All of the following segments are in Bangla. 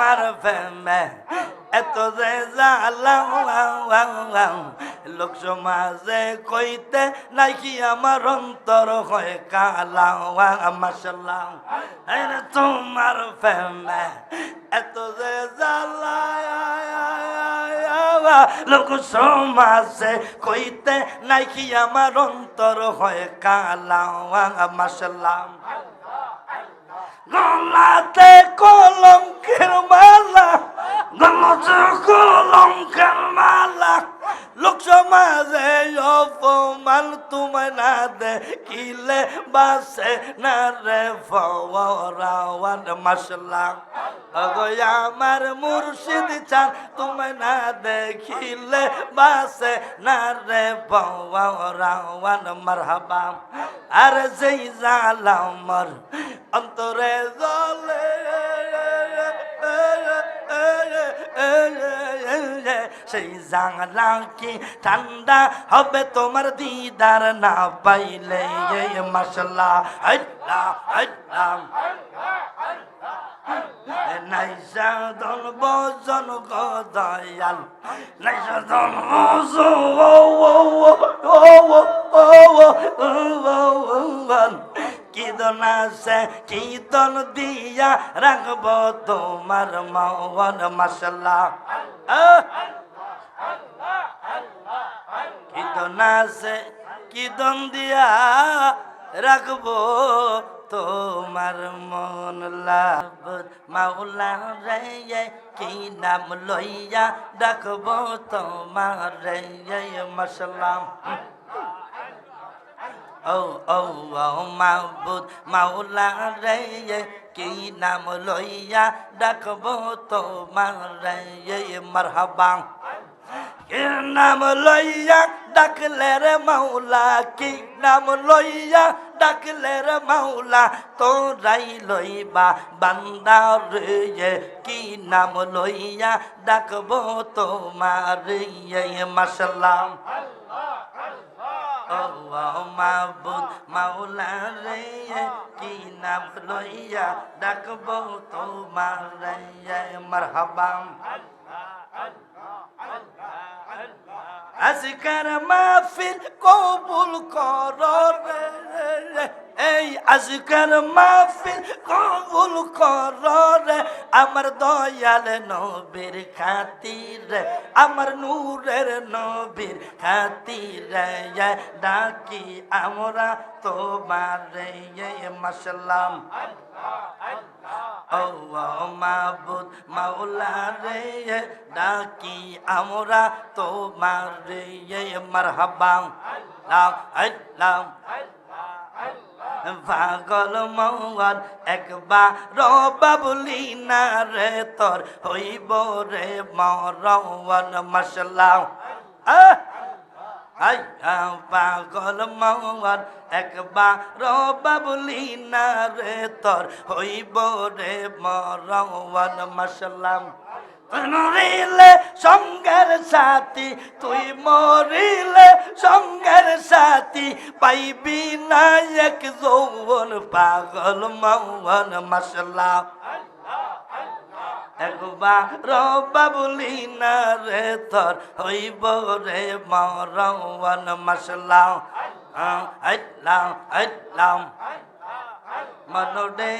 তোমার প্রেমে এত যে জ্বালা লোক সমাজে কইতে নাকি আমার অন্তর হয় কালা মাশাআল্লাহ তোমার প্রেমে এত যে জ্বালা লোক সমাজে কইতে নাকি আমার অন্তর হয় কালা মাশাআল্লাহ গলাতে কলঙ্কের মালা গলাতে কলঙ্কের মালা লোক সমাজে অপমান তোমায় না দেখিলে বাসে না রে ফওয়ারাওয়ান মাশাআল্লাহ ওগো আমার মুর্শিদ চান তোমায় না দেখিলে বাসে না রে ফওয়ারাওয়ান মারহাবা আর যেই জালামর অন্তরে জ্বলে সেই জানলা কি ঠান্ডা হবে তোমার দিদার না পাইলে মাশাআল্লাহ আল্লাহ আল্লাহ নাই সাধন বজন গদয়াল নাই সাধন বজন কীর্তন আছে কীর্তন দিয়া রাখব তোমার মন মাশাআল্লাহ কীর্তন আছে কীর্তন দিয়া রাখব তোমার মন লাভ মাওলা রে কি নাম লইয়া ডাকব তোমার রে মাশাআল্লাহ ও ও মাবুদ মাওলা রে কি নাম লইয়া ডাকব তোমার রে মারহাবা কি নাম লইয়া ডাকলে রে মাওলা কি নাম লইয়া ডাকলে রে মাওলা তোরাই লইবা বান্দা রে কি নাম লইয়া ডাকব তোমার রে মাশাআল্লাহ ও মাবুদ মাওলা রে কি নাম লইয়া ডাকব তোমার রে মারহাবা আজকার মাহফিল কবুল কর রে এই আজকার মাহফিল কবুল কর রে আমার দয়াল নবীর খাতিরে আমার নূরের নবীর খাতিরে ডাকি আমরা তোমার রে মাশাআল্লাহ ও মাবুদ মাওলা রে ডাকি আমরা তোমার রে মারহাবা আল্লাহ পাগল মওয়ার একবার বাবুলি না রে তোর হইব রে মরওয়ান মাশাআল্লাহ পাগল মওয়ার একবার বাবুলি না রে তোর হইব রে মরওয়ান মাশাআল্লাহ মরিলে সঙ্গের সাথী তুই মরিলে সঙ্গের সাথী পাইবি না এক যৌবন পাগল মওয়ান মাশাআল্লাহ একবার বাবুলি না রে তোর হইব রে মরওয়ান মাশাআল্লাহ আল্লাহ আল্লাহ মনোডে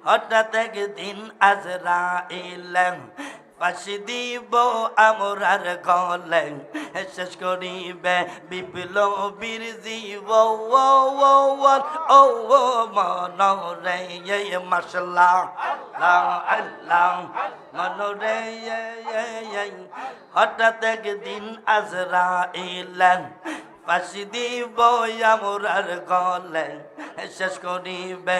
হঠাৎ একদিন আজরাইল ফাঁসি দিব আমরার গলে শেষ করিবে বিপ্লবীর জীব ও মনোরে মাশাআল্লাহ আল্লাহ মনোরে হঠাৎ একদিন আজরাইল ফাঁসি দিব আমরার গলে শেষ করিবে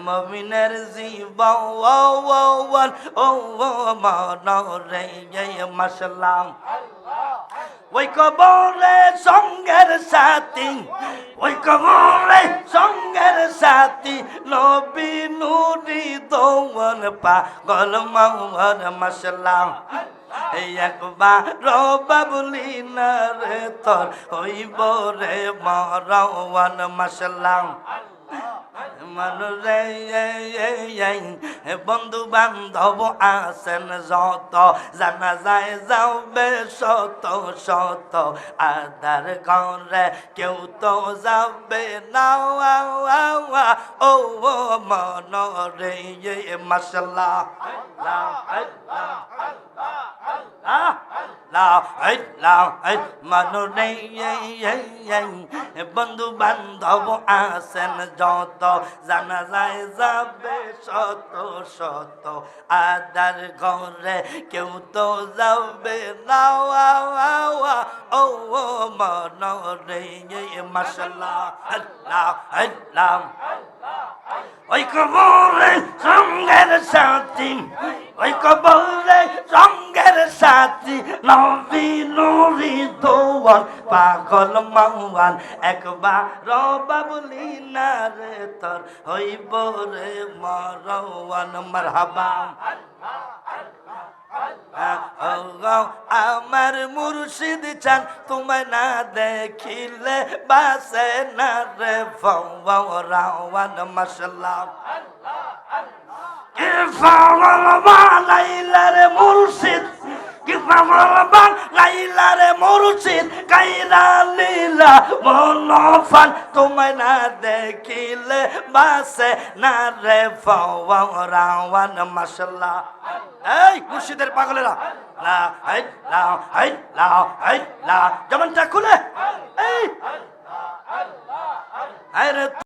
মুমিনের জীবন ও মনোরে মাশাআল্লাহ ওই কবরে সঙ্গের সাথী ওই কবরে সঙ্গের সাথী নবী নুরি দৌন পাগল মওয়ান মাশাআল্লাহ একবার বাবুলি না রে তোর হইব রে মরওয়ান মাশাআল্লাহ মানুরে বন্ধু বান্ধব আছেন যত, জানা যায় যাবে শত শত, আদার ঘরে কেউ তো যাবে না। ও মনরে মাশাআল্লাহ মানুরে বন্ধু বান্ধব আছেন যত, জানা যায় যাবে শত শত, আদার ঘরে কেউ তো যাবে না। ও মনরে মাশাআল্লাহ আল্লাহ আল্লাহ ওই কবরে সঙ্গের সাথী, ওই কবরে সঙ্গের সাথী, নবী নুরি দোয়ার পাগল মাওয়ান, একবার বাবুলি না রে তোর হইব রে মরওয়ান। মারহাবা আমার মুর্শিদ চান, তোমায় না দেখিলে বাসে না রে ফওয়ান। মাশাআল্লাহ কে পাগল বানাইলা রে মুর্শিদ, কে পাগল বানাইলা রে মুর্শিদ, কাইরা লীলা মনফান, তোমায় না দেখিলে বাসে না রে ফওয়ান। মাশাআল্লাহ এই মুর্শিদের পাগলেরা লা হাই লা হাই লা হাই লা, যেমনটা খুলে এই আরে